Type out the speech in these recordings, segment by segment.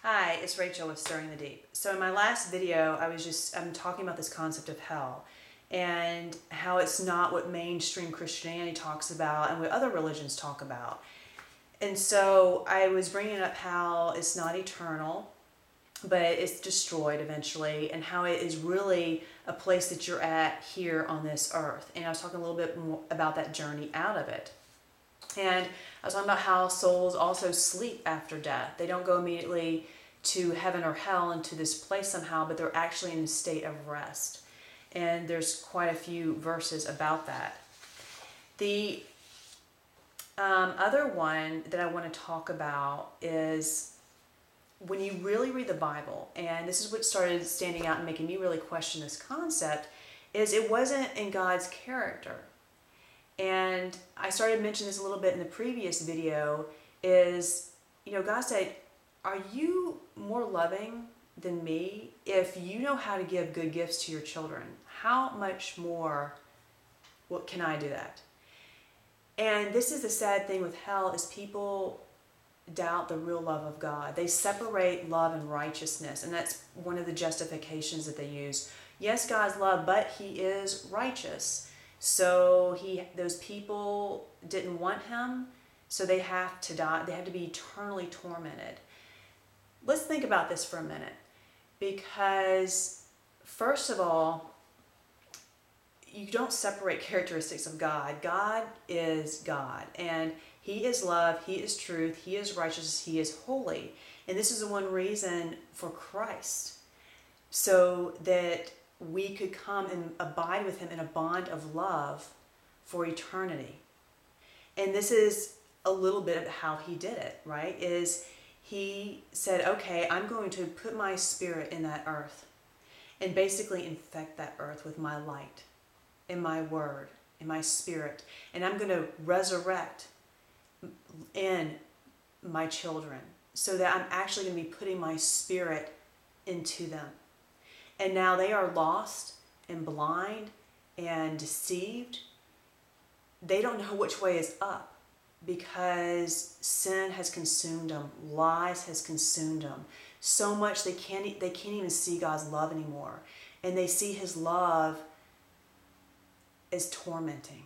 Hi, it's Rachel with Stirring the Deep. So in my last video, I'm talking about this concept of hell and how it's not what mainstream Christianity talks about and what other religions talk about. And so I was bringing up how it's not eternal, but it's destroyed eventually, and how it is really a place that you're at here on this earth. And I was talking a little bit more about that journey out of it. And I was talking about how souls also sleep after death. They don't go immediately to heaven or hell into this place somehow, but they're actually in a state of rest. And there's quite a few verses about that. The other one that I want to talk about is when you really read the Bible, and this is what started standing out and making me really question this concept, is it wasn't in God's character. And I started mentioning this a little bit in the previous video, is, God said, are you more loving than me? If you know how to give good gifts to your children, how much more can I do that? And this is the sad thing with hell, is people doubt the real love of God. They separate love and righteousness, and that's one of the justifications that they use. Yes, God's love, but He is righteous. So those people didn't want Him, so they have to die. They have to be eternally tormented. Let's think about this for a minute, because first of all, you don't separate characteristics of God. God is God, and He is love, He is truth, He is righteousness, He is holy. And this is the one reason for Christ, so that we could come and abide with Him in a bond of love for eternity. And this is a little bit of how He did it, right? Is He said, okay, I'm going to put my spirit in that earth and basically infect that earth with my light, in my word, in my spirit. And I'm going to resurrect in my children, so that I'm actually going to be putting my spirit into them. And now they are lost and blind and deceived. They don't know which way is up, because sin has consumed them. Lies has consumed them so much they can't even see God's love anymore. And they see His love as tormenting.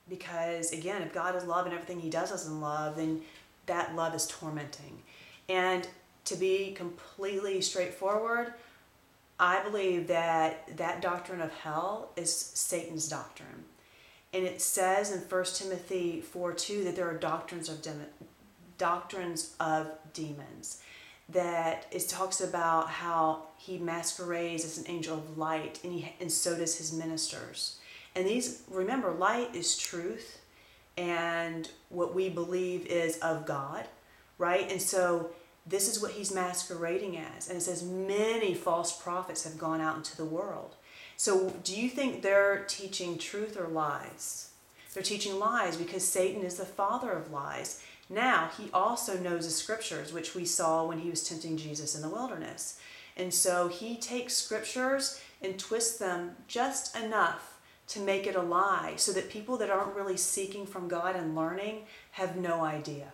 Because again, if God is love and everything He does is in love, then that love is tormenting. And to be completely straightforward, I believe that that doctrine of hell is Satan's doctrine. And it says in 1 Timothy 4:2 that there are doctrines of demons. That it talks about how he masquerades as an angel of light, and so does his ministers. And remember, light is truth, and what we believe is of God, right? And so this is what he's masquerading as. And it says many false prophets have gone out into the world. So do you think they're teaching truth or lies? They're teaching lies, because Satan is the father of lies. Now, he also knows the scriptures, which we saw when he was tempting Jesus in the wilderness. And so he takes scriptures and twists them just enough to make it a lie, so that people that aren't really seeking from God and learning have no idea.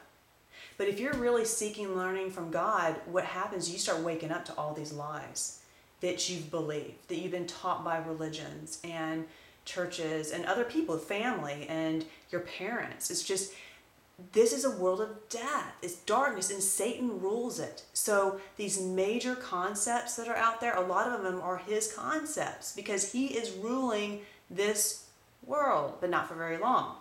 But if you're really seeking learning from God, what happens, you start waking up to all these lies that you've believed, that you've been taught by religions and churches and other people, family and your parents. It's just, this is a world of death. It's darkness, and Satan rules it. So these major concepts that are out there, a lot of them are his concepts, because he is ruling this world, but not for very long.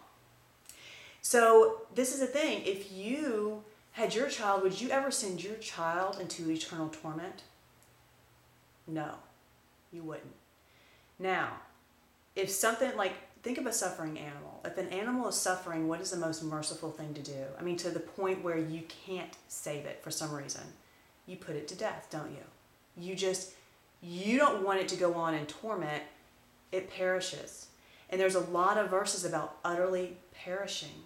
So this is the thing. If you had your child, would you ever send your child into eternal torment? No, you wouldn't. Now, if something like, think of a suffering animal. If an animal is suffering, what is the most merciful thing to do? I mean, to the point where you can't save it for some reason. You put it to death, don't you? You don't want it to go on in torment. It perishes. And there's a lot of verses about utterly perishing.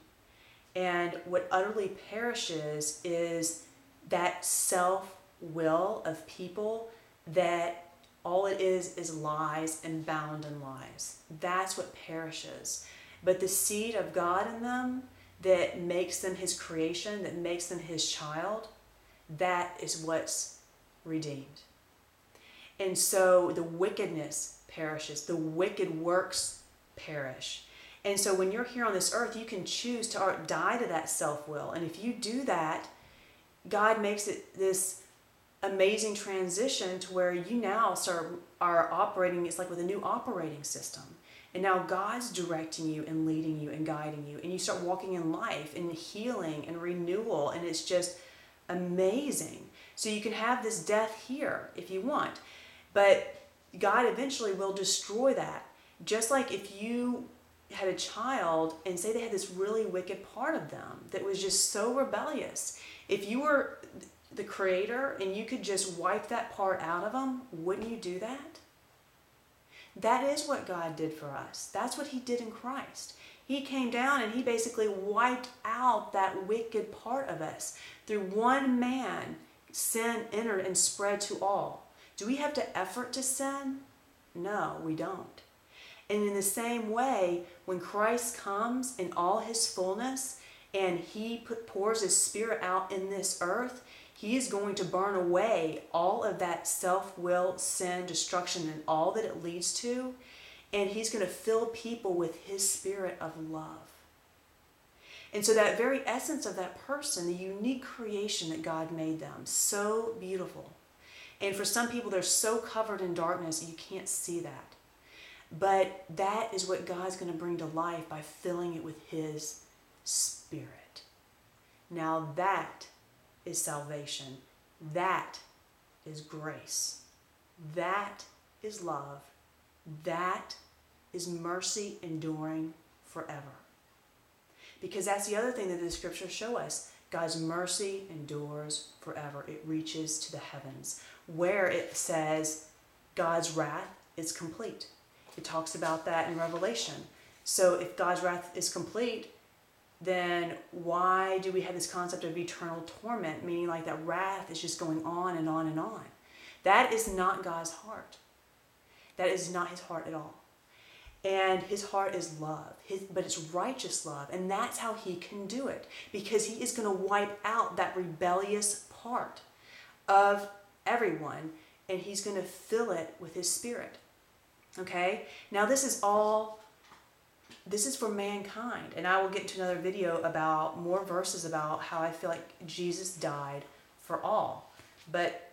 And what utterly perishes is that self-will of people, that all it is lies and bound in lies. That's what perishes. But the seed of God in them, that makes them His creation, that makes them His child, That is what's redeemed. And so the wickedness perishes, the wicked works perish. And so when you're here on this earth, you can choose to die to that self-will. And if you do that, God makes it this amazing transition to where you now are operating, it's like with a new operating system. And now God's directing you and leading you and guiding you. And you start walking in life and healing and renewal. And it's just amazing. So you can have this death here if you want. But God eventually will destroy that. Just like if you had a child and say they had this really wicked part of them that was just so rebellious. If you were the creator and you could just wipe that part out of them, wouldn't you do that? That is what God did for us. That's what he did in Christ. He came down and he basically wiped out that wicked part of us. Through one man, sin entered and spread to all. Do we have to effort to sin? No, we don't. And in the same way, when Christ comes in all his fullness and he pours his Spirit out in this earth, he is going to burn away all of that self-will, sin, destruction, and all that it leads to. And he's going to fill people with his Spirit of love. And so that very essence of that person, the unique creation that God made them, so beautiful. And for some people, they're so covered in darkness, you can't see that. But that is what God's going to bring to life by filling it with his Spirit. Now that is salvation. That is grace. That is love. That is mercy enduring forever. Because that's the other thing that the scriptures show us. God's mercy endures forever. It reaches to the heavens, where it says God's wrath is complete. It talks about that in Revelation. So if God's wrath is complete, then why do we have this concept of eternal torment? Meaning like that wrath is just going on and on and on. That is not God's heart. That is not his heart at all. And his heart is love, but it's righteous love. And that's how he can do it. Because he is going to wipe out that rebellious part of everyone. And he's going to fill it with his Spirit. Okay? Now this is for mankind. And I will get into another video about more verses about how I feel like Jesus died for all. But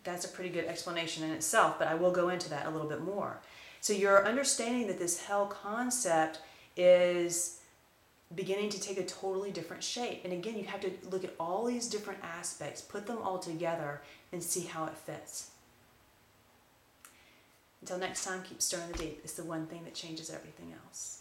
that's a pretty good explanation in itself. But I will go into that a little bit more. So you're understanding that this hell concept is beginning to take a totally different shape. And again, you have to look at all these different aspects, put them all together, and see how it fits. Until next time, keep stirring the deep. It's the one thing that changes everything else.